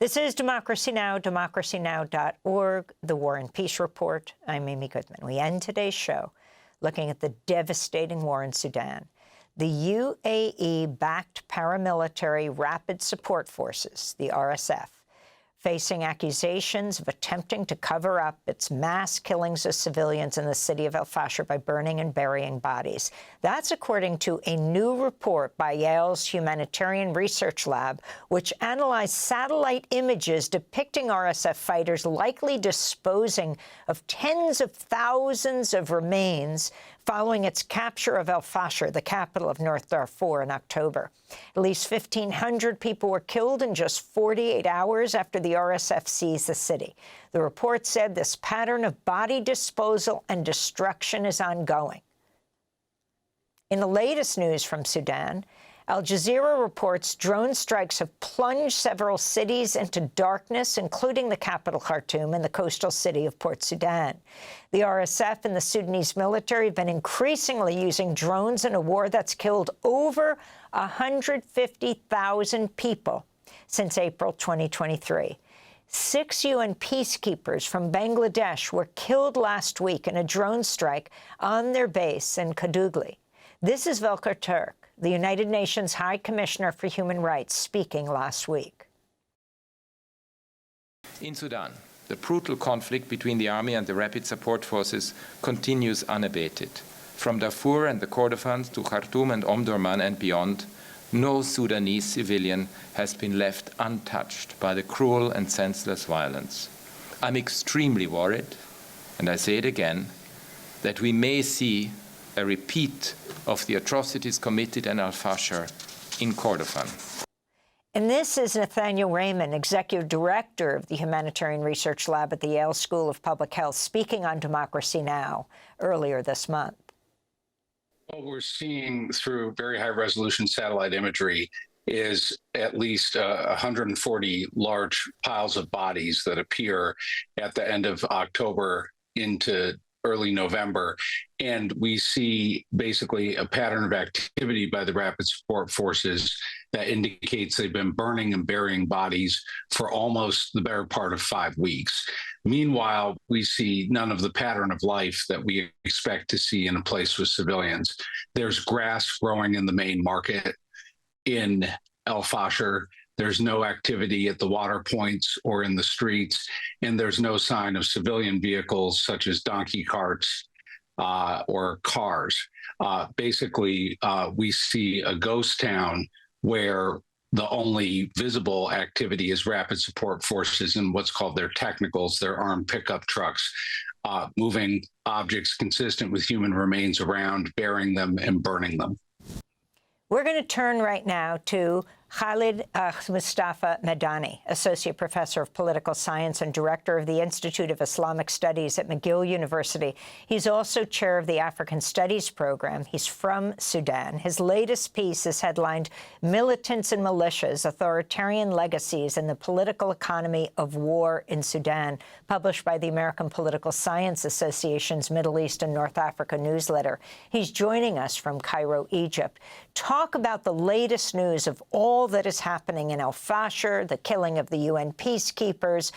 This is Democracy Now!, democracynow.org, the War and Peace Report. I'm Amy Goodman. We end today's show looking at the devastating war in Sudan. The UAE-backed paramilitary Rapid Support Forces, the RSF, facing accusations of attempting to cover up its mass killings of civilians in the city of Fasher by burning and burying bodies. That's according to a new report by Yale's Humanitarian Research Lab, which analyzed satellite images depicting RSF fighters likely disposing of tens of thousands of remains following its capture of Fasher, the capital of North Darfur, in October. At least 1,500 people were killed in just 48 hours after the RSF seized the city. The report said this pattern of body disposal and destruction is ongoing. In the latest news from Sudan, Al Jazeera reports drone strikes have plunged several cities into darkness, including the capital Khartoum and the coastal city of Port Sudan. The RSF and the Sudanese military have been increasingly using drones in a war that's killed over 150,000 people since April 2023. 6 UN peacekeepers from Bangladesh were killed last week in a drone strike on their base in Kadugli. This is Volker Turk, the United Nations High Commissioner for Human Rights, speaking last week. In Sudan, the brutal conflict between the army and the Rapid Support Forces continues unabated. From Darfur and the Kordofan to Khartoum and Omdurman and beyond, no Sudanese civilian has been left untouched by the cruel and senseless violence. I'm extremely worried, and I say it again, that we may see a repeat of the atrocities committed in Fasher in Kordofan. And this is Nathaniel Raymond, Executive Director of the Humanitarian Research Lab at the Yale School of Public Health, speaking on Democracy Now! Earlier this month. What we're seeing through very high-resolution satellite imagery is at least 140 large piles of bodies that appear at the end of October into early November. And we see basically a pattern of activity by the Rapid Support Forces that indicates they've been burning and burying bodies for almost the better part of 5 weeks. Meanwhile, we see none of the pattern of life that we expect to see in a place with civilians. There's grass growing in the main market in Fasher. There's no activity at the water points or in the streets, and there's no sign of civilian vehicles such as donkey carts or cars. Basically, we see a ghost town where the only visible activity is Rapid Support Forces and what's called their technicals, their armed pickup trucks, moving objects consistent with human remains around, burying them and burning them. We're going to turn right now to Khalid Mustafa Medani, Associate Professor of Political Science and Director of the Institute of Islamic Studies at McGill University. He's also chair of the African Studies program. He's from Sudan. His latest piece is headlined Militants and Militias, Authoritarian Legacies and the Political Economy of War in Sudan, published by the American Political Science Association's Middle East and North Africa newsletter. He's joining us from Cairo, Egypt. Talk about the latest news of all that is happening in Fasher, the killing of the UN peacekeepers,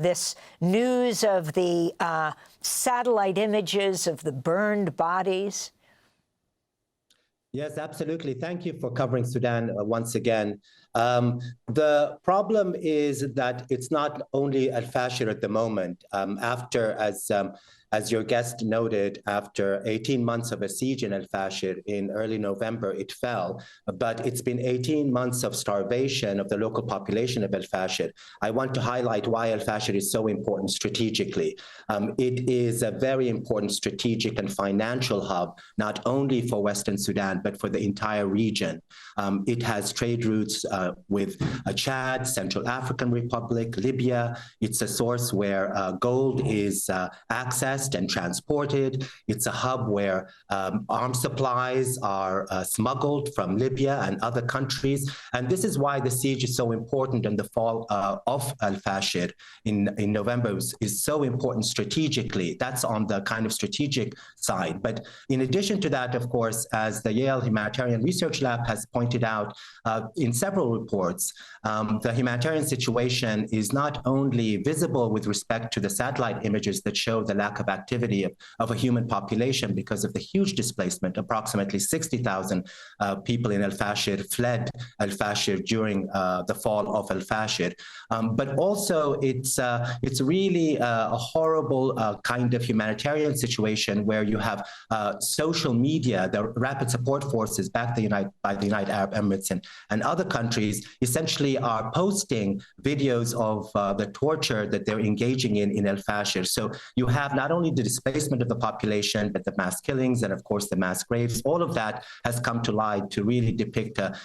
this news of the satellite images of the burned bodies. Yes, absolutely. Thank you for covering Sudan once again. The problem is that it's not only Fasher at the moment. As your guest noted, after 18 months of a siege in Fasher in early November, it fell. But it's been 18 months of starvation of the local population of Fasher. I want to highlight why Fasher is so important strategically. It is a very important strategic and financial hub, not only for Western Sudan, but for the entire region. It has trade routes with Chad, Central African Republic, Libya. It's a source where gold is accessed processed and transported. It's a hub where arms supplies are smuggled from Libya and other countries. And this is why the siege is so important, and the fall of al-Fasher in November is so important strategically. That's on the kind of strategic side. But in addition to that, of course, as the Yale Humanitarian Research Lab has pointed out in several reports, the humanitarian situation is not only visible with respect to the satellite images that show the lack of activity of a human population because of the huge displacement. Approximately 60,000 people in al-Fasher fled al-Fasher during the fall of al-Fasher. But also it's really a horrible kind of humanitarian situation where you have social media, the rapid support forces backed by the United Arab Emirates and other countries essentially are posting videos of the torture that they're engaging in al-Fasher. So you have not only the displacement of the population, but the mass killings and of course the mass graves. All of that has come to light to really depict a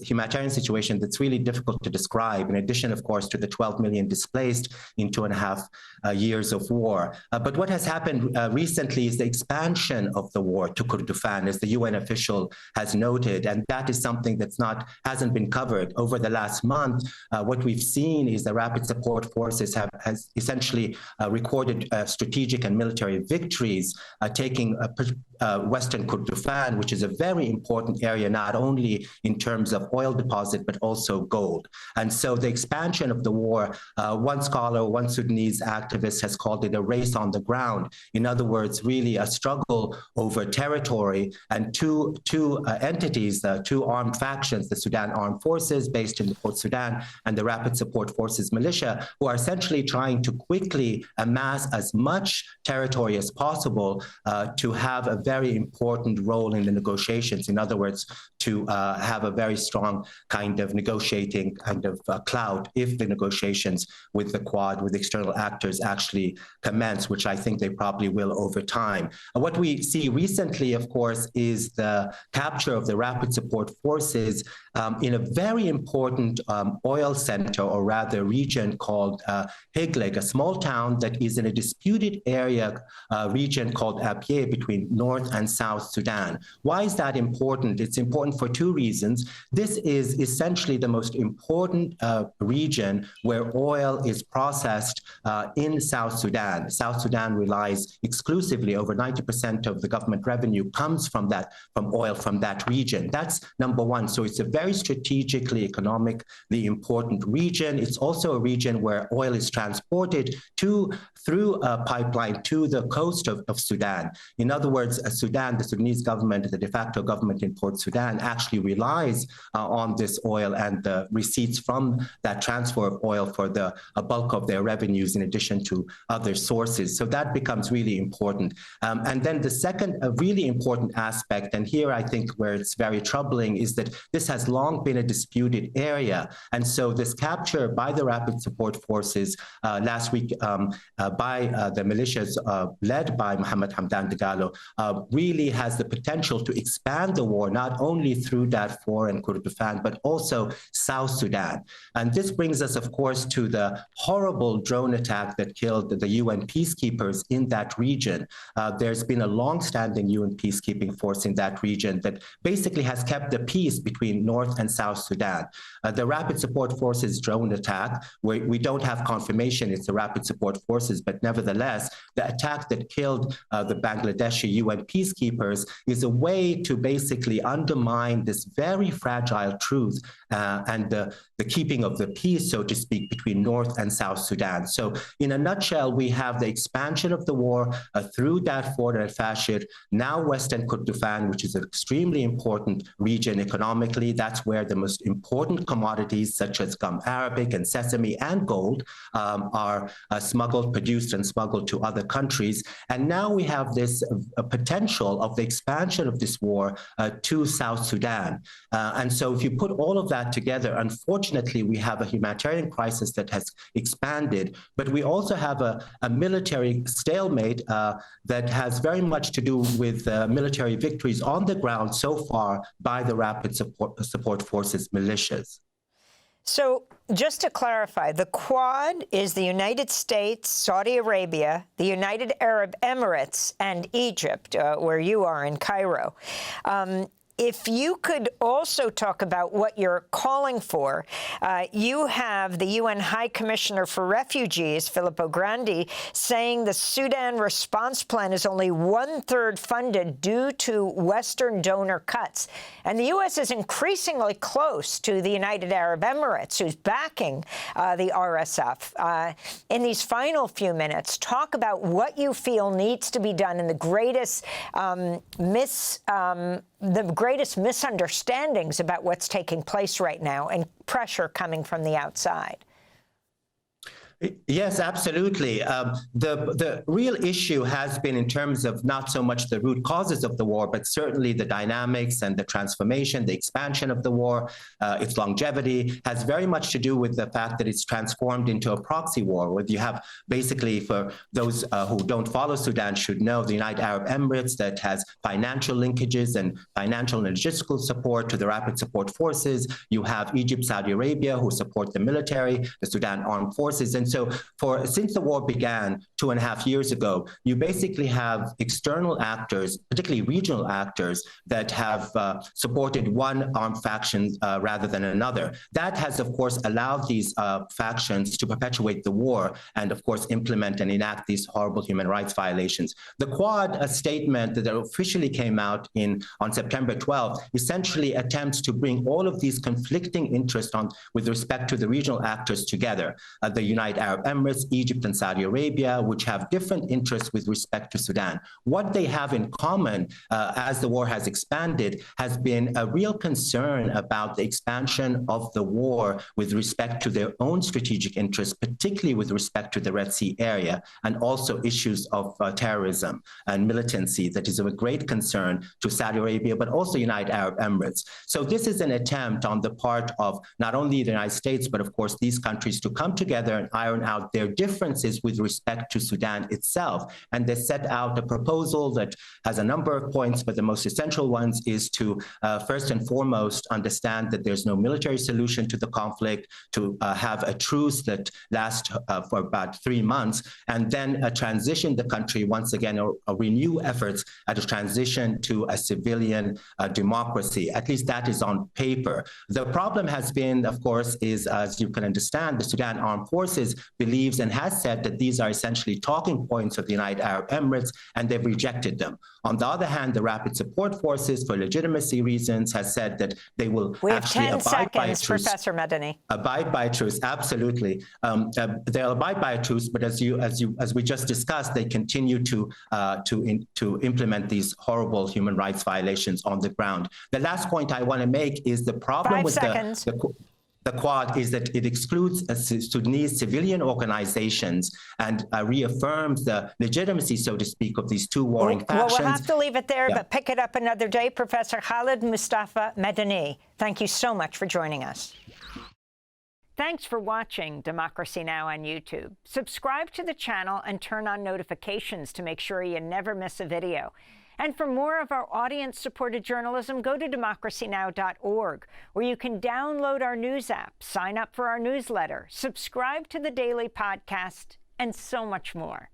humanitarian situation that's really difficult to describe, in addition, of course, to the 12 million displaced in 2.5 years of war. But what has happened recently is the expansion of the war to Kordofan, as the UN official has noted, and that is something that's hasn't been covered. Over the last month, what we've seen is the rapid support forces has essentially recorded strategic and military victories, taking Western Kordofan, which is a very important area, not only in terms of oil deposit, but also gold. And so the expansion of the war, one scholar, one Sudanese activist has called it a race on the ground. In other words, really a struggle over territory, and two entities, two armed factions, the Sudan Armed Forces based in the Port Sudan and the Rapid Support Forces militia, who are essentially trying to quickly amass as much territory as possible to have a very important role in the negotiations. In other words, to have a very strong kind of negotiating kind of clout if the negotiations with the Quad, with external actors actually commence, which I think they probably will over time. What we see recently, of course, is the capture of the Rapid Support Forces in a very important oil center, or rather region called Higleg, a small town that is in a disputed area, region called Abyei between North and South Sudan. Why is that important? It's important for two reasons. This is essentially the most important region where oil is processed in South Sudan. South Sudan relies exclusively, over 90% of the government revenue comes from oil from that region. That's number one. So it's a very strategically, economically important region. It's also a region where oil is transported through a pipeline to the coast of Sudan. In other words, Sudan, the Sudanese government, the de facto government in Port Sudan, actually relies on this oil and the receipts from that transfer of oil for a bulk of their revenues, in addition to other sources. So that becomes really important. And then the second really important aspect, and here I think where it's very troubling, is that this has long been a disputed area. And so this capture by the Rapid Support Forces last week by the militias led by Mohammed Hamdan Dagalo really has the potential to expand the war, not only through Darfur and Kordofan, but also South Sudan. And this brings us, of course, to the horrible drone attack that killed the UN peacekeepers in that region. There's been a long-standing UN peacekeeping force in that region that basically has kept the peace between North and South Sudan. The Rapid Support Forces drone attack, where we don't have confirmation it's the Rapid Support Forces, but nevertheless, the attack that killed the Bangladeshi UN peacekeepers is a way to basically undermine this very fragile truth and the keeping of the peace, so to speak, between North and South Sudan. So in a nutshell, we have the expansion of the war through Darfur and al-Fasher, now Western Kordofan, which is an extremely important region economically. That's where the most important commodities such as gum arabic and sesame and gold are produced and smuggled to other countries. And now we have this potential of the expansion of this war to South Sudan. And so if you put all of that together, unfortunately, we have a humanitarian crisis that has expanded, but we also have a military stalemate that has very much to do with military victories on the ground so far by the Rapid Support Forces militias. So just to clarify, the Quad is the United States, Saudi Arabia, the United Arab Emirates, and Egypt, where you are in Cairo. If you could also talk about what you're calling for, you have the UN High Commissioner for Refugees, Filippo Grandi, saying the Sudan response plan is only 1/3 funded due to Western donor cuts. And the U.S. is increasingly close to the United Arab Emirates, who's backing the RSF. In these final few minutes, talk about what you feel needs to be done in the greatest greatest misunderstandings about what's taking place right now and pressure coming from the outside. Yes, absolutely. The real issue has been in terms of not so much the root causes of the war, but certainly the dynamics and the transformation, the expansion of the war, its longevity has very much to do with the fact that it's transformed into a proxy war, where you have basically, for those who don't follow Sudan should know, the United Arab Emirates that has financial linkages and financial and logistical support to the rapid support forces. You have Egypt, Saudi Arabia, who support the military, the Sudan armed forces. And so since the war began 2.5 years ago, you basically have external actors, particularly regional actors, that have supported one armed faction rather than another. That has, of course, allowed these factions to perpetuate the war and, of course, implement and enact these horrible human rights violations. The Quad, a statement that officially came out on September 12th, essentially attempts to bring all of these conflicting interests with respect to the regional actors together. The United Arab Emirates, Egypt, and Saudi Arabia, which have different interests with respect to Sudan. What they have in common as the war has expanded has been a real concern about the expansion of the war with respect to their own strategic interests, particularly with respect to the Red Sea area, and also issues of terrorism and militancy that is of a great concern to Saudi Arabia, but also United Arab Emirates. So this is an attempt on the part of not only the United States, but of course these countries to come together and iron out their differences with respect to Sudan itself. And they set out a proposal that has a number of points, but the most essential ones is to first and foremost understand that there's no military solution to the conflict, to have a truce that lasts for about 3 months, and then transition the country once again, or renew efforts at a transition to a civilian democracy. At least that is on paper. The problem has been, of course, is, as you can understand, the Sudan Armed Forces believes and has said that these are essentially talking points of the United Arab Emirates, and they've rejected them. On the other hand, the Rapid Support Forces, for legitimacy reasons, has said that they will actually abide by a truce. Professor Medani. Abide by a truce, absolutely. They'll abide by a truce, but as we just discussed, they continue to implement these horrible human rights violations on the ground. The last point I want to make is the problem with the Quad is that it excludes Sudanese civilian organizations and reaffirms the legitimacy, so to speak, of these two warring factions. Well, we'll have to leave it there, but pick it up another day. Professor Khalid Mustafa Medani, thank you so much for joining us. Thanks for watching Democracy Now! On YouTube. Subscribe to the channel and turn on notifications to make sure you never miss a video. And for more of our audience-supported journalism, go to democracynow.org, where you can download our news app, sign up for our newsletter, subscribe to the daily podcast, and so much more.